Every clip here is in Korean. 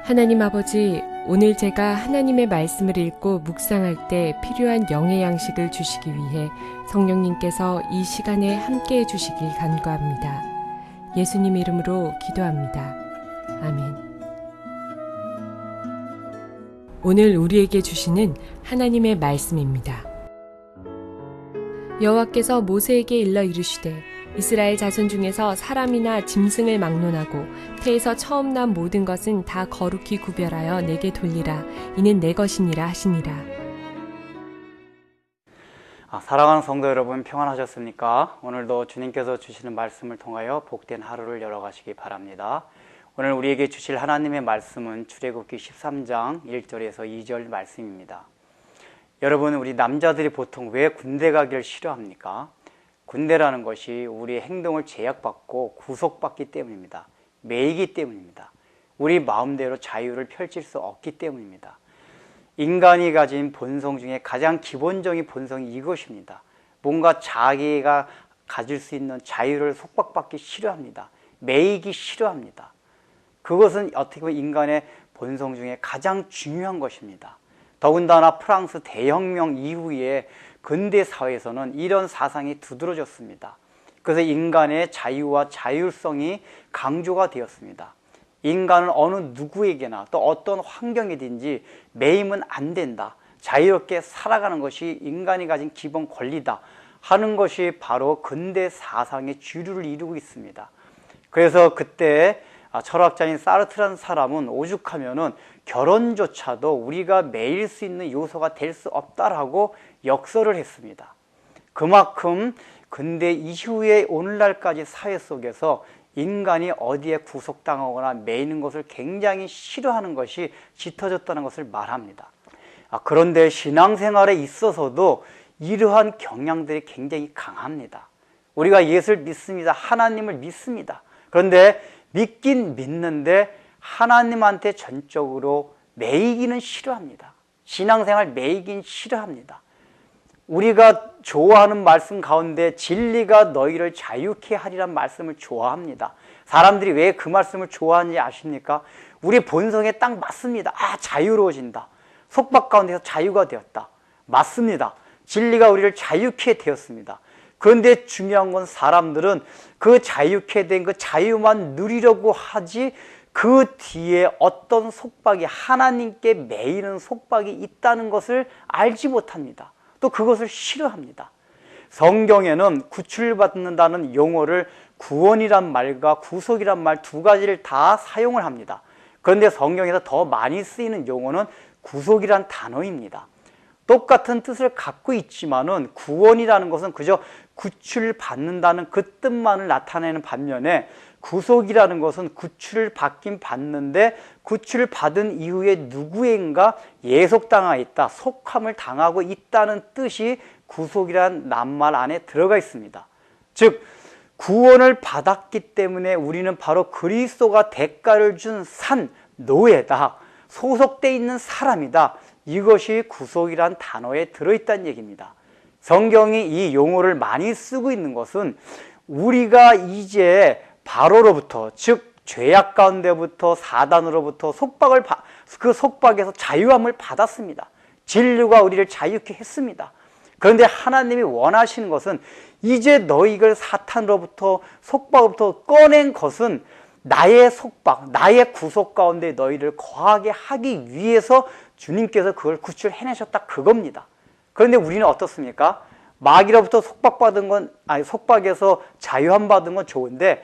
하나님 아버지, 오늘 제가 하나님의 말씀을 읽고 묵상할 때 필요한 영의 양식을 주시기 위해 성령님께서 이 시간에 함께해 주시길 간구합니다. 예수님 이름으로 기도합니다. 아멘. 오늘 우리에게 주시는 하나님의 말씀입니다. 여호와께서 모세에게 일러 이르시되 이스라엘 자손 중에서 사람이나 짐승을 막론하고 태에서 처음 난 모든 것은 다 거룩히 구별하여 내게 돌리라. 이는 내 것이니라 하시니라. 사랑하는 성도 여러분, 평안하셨습니까? 오늘도 주님께서 주시는 말씀을 통하여 복된 하루를 열어가시기 바랍니다. 오늘 우리에게 주실 하나님의 말씀은 출애굽기 13장 1절에서 2절 말씀입니다. 여러분, 우리 남자들이 보통 왜 군대 가기를 싫어합니까? 군대라는 것이 우리의 행동을 제약받고 구속받기 때문입니다. 매이기 때문입니다. 우리 마음대로 자유를 펼칠 수 없기 때문입니다. 인간이 가진 본성 중에 가장 기본적인 본성이 이것입니다. 뭔가 자기가 가질 수 있는 자유를 속박받기 싫어합니다. 매이기 싫어합니다. 그것은 어떻게 보면 인간의 본성 중에 가장 중요한 것입니다. 더군다나 프랑스 대혁명 이후에 근대 사회에서는 이런 사상이 두드러졌습니다. 그래서 인간의 자유와 자율성이 강조가 되었습니다. 인간은 어느 누구에게나 또 어떤 환경이든지 매이면 안 된다. 자유롭게 살아가는 것이 인간이 가진 기본 권리다 하는 것이 바로 근대 사상의 주류를 이루고 있습니다. 그래서 그때 철학자인 사르트라는 사람은 오죽하면은 결혼조차도 우리가 매일 수 있는 요소가 될 수 없다라고 역설을 했습니다. 그만큼 근대 이후에 오늘날까지 사회 속에서 인간이 어디에 구속당하거나 매이는 것을 굉장히 싫어하는 것이 짙어졌다는 것을 말합니다. 그런데 신앙생활에 있어서도 이러한 경향들이 굉장히 강합니다. 우리가 예수를 믿습니다. 하나님을 믿습니다. 그런데 믿긴 믿는데 하나님한테 전적으로 매이기는 싫어합니다. 신앙생활 매이긴 싫어합니다. 우리가 좋아하는 말씀 가운데 진리가 너희를 자유케 하리란 말씀을 좋아합니다. 사람들이 왜 그 말씀을 좋아하는지 아십니까? 우리 본성에 딱 맞습니다. 자유로워진다. 속박 가운데서 자유가 되었다. 맞습니다. 진리가 우리를 자유케 되었습니다. 그런데 중요한 건 사람들은 그 자유케 된 그 자유만 누리려고 하지 그 뒤에 어떤 속박이, 하나님께 매이는 속박이 있다는 것을 알지 못합니다. 또 그것을 싫어합니다. 성경에는 구출받는다는 용어를 구원이란 말과 구속이란 말 두 가지를 다 사용을 합니다. 그런데 성경에서 더 많이 쓰이는 용어는 구속이란 단어입니다. 똑같은 뜻을 갖고 있지만은 구원이라는 것은 그저 구출받는다는 그 뜻만을 나타내는 반면에 구속이라는 것은 구출을 받긴 받는데 구출을 받은 이후에 누구인가 예속당하 있다, 속함을 당하고 있다는 뜻이 구속이라는 낱말 안에 들어가 있습니다. 즉 구원을 받았기 때문에 우리는 바로 그리스도가 대가를 준 산, 노예다, 소속되어 있는 사람이다. 이것이 구속이란 단어에 들어있다는 얘기입니다. 성경이 이 용어를 많이 쓰고 있는 것은 우리가 이제 바로로부터, 즉 죄악 가운데부터 사단으로부터 그 속박에서 자유함을 받았습니다. 진리가 우리를 자유케 했습니다. 그런데 하나님이 원하시는 것은 이제 너희를 사탄으로부터 속박으로부터 꺼낸 것은 나의 속박, 나의 구속 가운데 너희를 거하게 하기 위해서 주님께서 그걸 구출해내셨다, 그겁니다. 그런데 우리는 어떻습니까? 마귀로부터 속박에서 자유함 받은 건 좋은데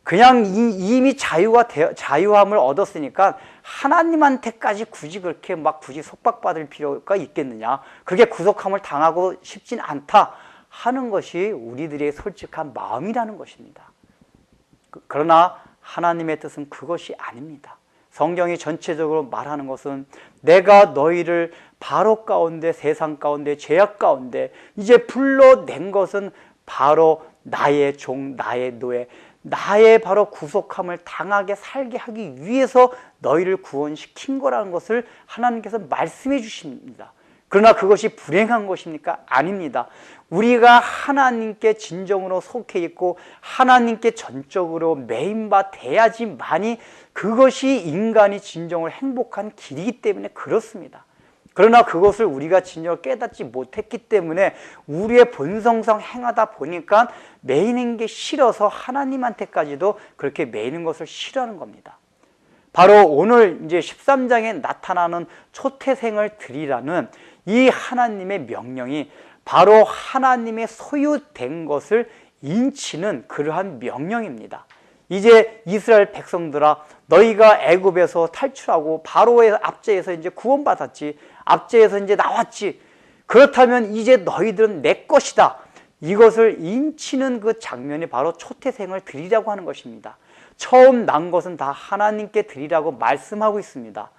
그냥 이미 자유함을 얻었으니까 하나님한테까지 굳이 그렇게 굳이 속박받을 필요가 있겠느냐, 그게 구속함을 당하고 싶진 않다 하는 것이 우리들의 솔직한 마음이라는 것입니다. 그러나 하나님의 뜻은 그것이 아닙니다. 성경이 전체적으로 말하는 것은 내가 너희를 바로 가운데, 세상 가운데, 죄악 가운데 이제 불러낸 것은 바로 나의 종, 나의 노예, 나의 바로 구속함을 당하게 살게 하기 위해서 너희를 구원시킨 거라는 것을 하나님께서 말씀해 주십니다. 그러나 그것이 불행한 것입니까? 아닙니다. 우리가 하나님께 진정으로 속해 있고 하나님께 전적으로 매인바 돼야지만이 그것이 인간이 진정으로 행복한 길이기 때문에 그렇습니다. 그러나 그것을 우리가 진정으로 깨닫지 못했기 때문에 우리의 본성상 행하다 보니까 매이는 게 싫어서 하나님한테까지도 그렇게 매이는 것을 싫어하는 겁니다. 바로 오늘 이제 13장에 나타나는 초태생을 드리라는 이 하나님의 명령이 바로 하나님의 소유된 것을 인치는 그러한 명령입니다. 이제 이스라엘 백성들아, 너희가 애굽에서 탈출하고 바로의 압제에서 이제 구원받았지, 압제에서 이제 나왔지. 그렇다면 이제 너희들은 내 것이다. 이것을 인치는 그 장면이 바로 초태생을 드리라고 하는 것입니다. 처음 난 것은 다 하나님께 드리라고 말씀하고 있습니다.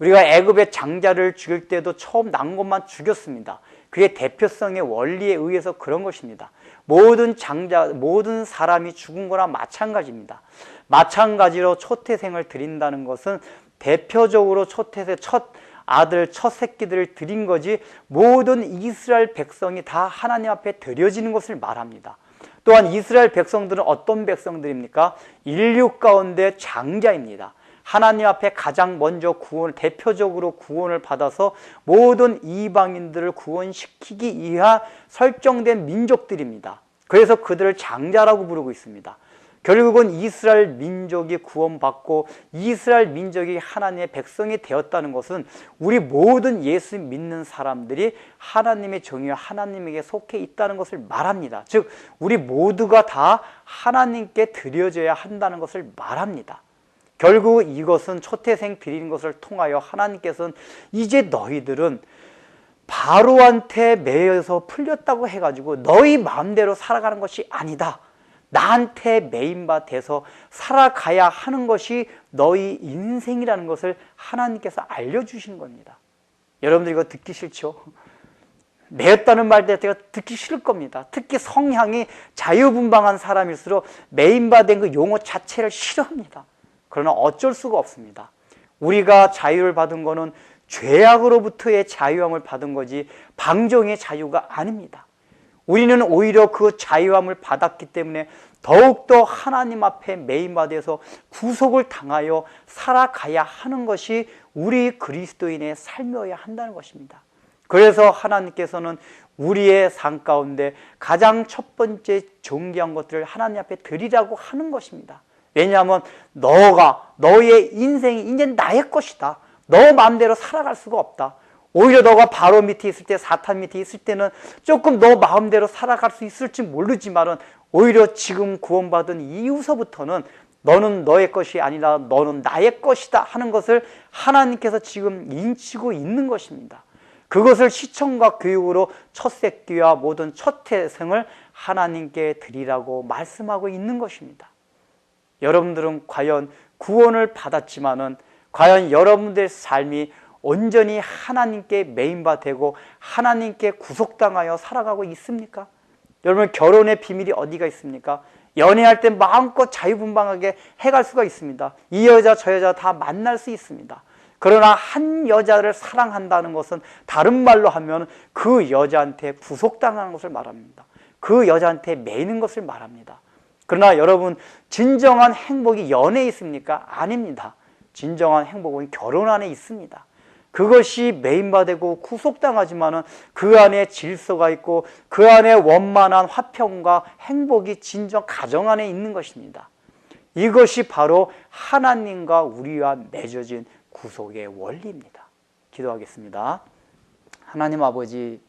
우리가 애굽의 장자를 죽일 때도 처음 난 것만 죽였습니다. 그게 대표성의 원리에 의해서 그런 것입니다. 모든 장자, 모든 사람이 죽은 거나 마찬가지입니다. 마찬가지로 초태생을 드린다는 것은 대표적으로 초태생, 첫 아들, 첫 새끼들을 드린 거지 모든 이스라엘 백성이 다 하나님 앞에 드려지는 것을 말합니다. 또한 이스라엘 백성들은 어떤 백성들입니까? 인류 가운데 장자입니다. 하나님 앞에 가장 먼저 대표적으로 구원을 받아서 모든 이방인들을 구원시키기 위한 설정된 민족들입니다. 그래서 그들을 장자라고 부르고 있습니다. 결국은 이스라엘 민족이 구원받고 이스라엘 민족이 하나님의 백성이 되었다는 것은 우리 모든 예수 믿는 사람들이 하나님의 정의와 하나님에게 속해 있다는 것을 말합니다. 즉 우리 모두가 다 하나님께 드려져야 한다는 것을 말합니다. 결국 이것은 초태생 드리는 것을 통하여 하나님께서는 이제 너희들은 바로한테 매여서 풀렸다고 해가지고 너희 마음대로 살아가는 것이 아니다. 나한테 매인바 돼서 살아가야 하는 것이 너희 인생이라는 것을 하나님께서 알려주시는 겁니다. 여러분들 이거 듣기 싫죠? 매였다는 말 자체가 듣기 싫을 겁니다. 특히 성향이 자유분방한 사람일수록 매인바 된 그 용어 자체를 싫어합니다. 그러나 어쩔 수가 없습니다. 우리가 자유를 받은 것은 죄악으로부터의 자유함을 받은 거지 방종의 자유가 아닙니다. 우리는 오히려 그 자유함을 받았기 때문에 더욱더 하나님 앞에 매임받아서 구속을 당하여 살아가야 하는 것이 우리 그리스도인의 삶이어야 한다는 것입니다. 그래서 하나님께서는 우리의 삶 가운데 가장 첫 번째 존귀한 것들을 하나님 앞에 드리라고 하는 것입니다. 왜냐하면 너의 인생이 이제 나의 것이다. 너 마음대로 살아갈 수가 없다. 오히려 너가 바로 밑에 있을 때, 사탄 밑에 있을 때는 조금 너 마음대로 살아갈 수 있을지 모르지만은 오히려 지금 구원받은 이후서부터는 너는 너의 것이 아니라 너는 나의 것이다 하는 것을 하나님께서 지금 인치고 있는 것입니다. 그것을 시청과 교육으로 첫 새끼와 모든 첫 태생을 하나님께 드리라고 말씀하고 있는 것입니다. 여러분들은 과연 구원을 받았지만은 과연 여러분들의 삶이 온전히 하나님께 매인바 되고 하나님께 구속당하여 살아가고 있습니까? 여러분 결혼의 비밀이 어디가 있습니까? 연애할 때 마음껏 자유분방하게 해갈 수가 있습니다. 이 여자 저 여자 다 만날 수 있습니다. 그러나 한 여자를 사랑한다는 것은 다른 말로 하면 그 여자한테 구속당하는 것을 말합니다. 그 여자한테 매이는 것을 말합니다. 그러나 여러분 진정한 행복이 연애에 있습니까? 아닙니다. 진정한 행복은 결혼 안에 있습니다. 그것이 매인바되고 구속당하지만은 그 안에 질서가 있고 그 안에 원만한 화평과 행복이 진정 가정 안에 있는 것입니다. 이것이 바로 하나님과 우리와 맺어진 구속의 원리입니다. 기도하겠습니다. 하나님 아버지,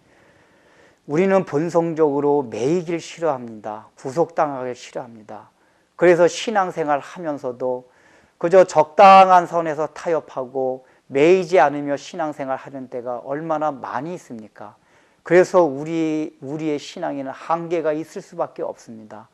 우리는 본성적으로 매이길 싫어합니다. 구속당하길 싫어합니다. 그래서 신앙생활 하면서도 그저 적당한 선에서 타협하고 매이지 않으며 신앙생활 하는 때가 얼마나 많이 있습니까? 그래서 우리의 신앙에는 한계가 있을 수밖에 없습니다.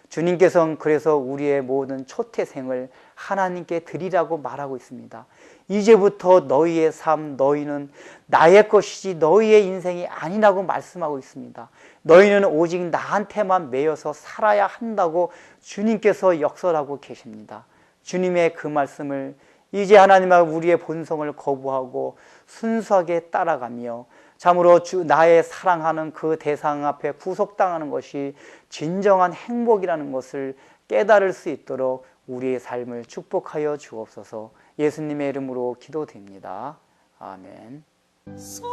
주님께서는 그래서 우리의 모든 초태생을 하나님께 드리라고 말하고 있습니다. 이제부터 너희의 삶, 너희는 나의 것이지 너희의 인생이 아니라고 말씀하고 있습니다. 너희는 오직 나한테만 매여서 살아야 한다고 주님께서 역설하고 계십니다. 주님의 그 말씀을 이제 하나님 앞에 우리의 본성을 거부하고 순수하게 따라가며 참으로 나의 사랑하는 그 대상 앞에 구속당하는 것이 진정한 행복이라는 것을 깨달을 수 있도록 우리의 삶을 축복하여 주옵소서. 예수님의 이름으로 기도드립니다. 아멘. 성자